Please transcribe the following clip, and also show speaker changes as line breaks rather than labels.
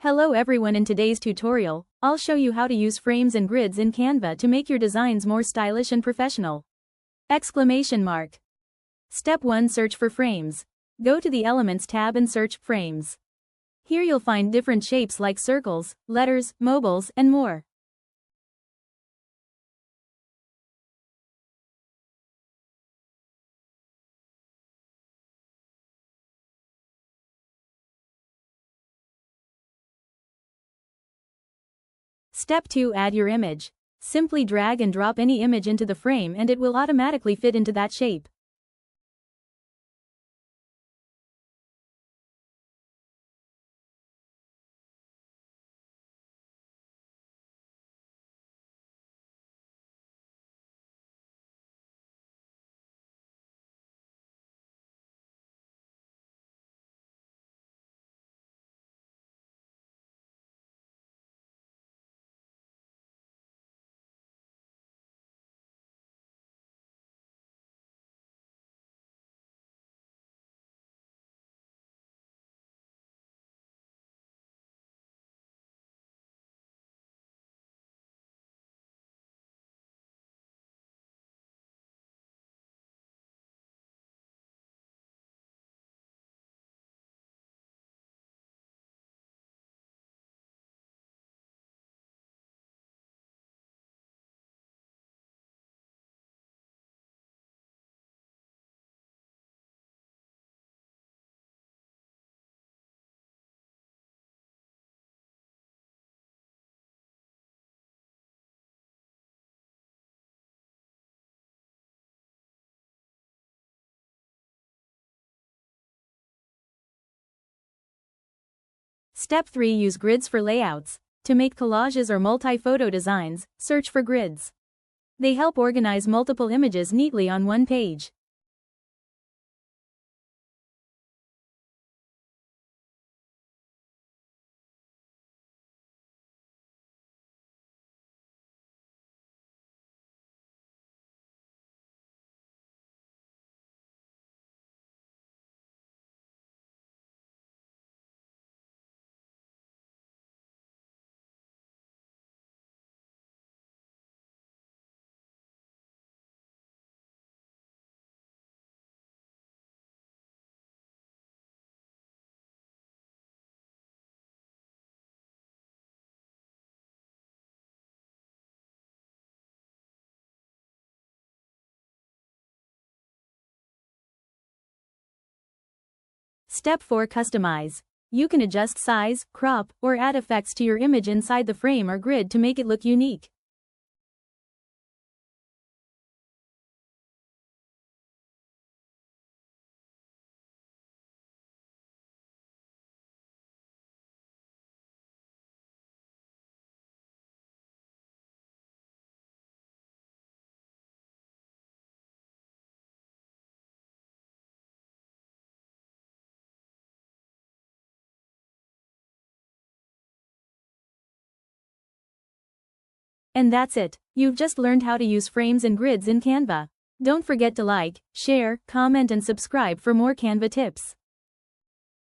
Hello everyone, in today's tutorial, I'll show you how to use frames and grids in Canva to make your designs more stylish and professional. Exclamation mark. Step 1. Search for frames. Go to the Elements tab and search Frames. Here you'll find different shapes like circles, letters, mobiles, and more. Step 2. Add your image. Simply drag and drop any image into the frame and it will automatically fit into that shape. Step 3. Use grids for layouts. To make collages or multi-photo designs, search for grids. They help organize multiple images neatly on one page. Step 4. Customize. You can adjust size, crop, or add effects to your image inside the frame or grid to make it look unique. And that's it. You've just learned how to use frames and grids in Canva. Don't forget to like, share, comment and subscribe for more Canva tips.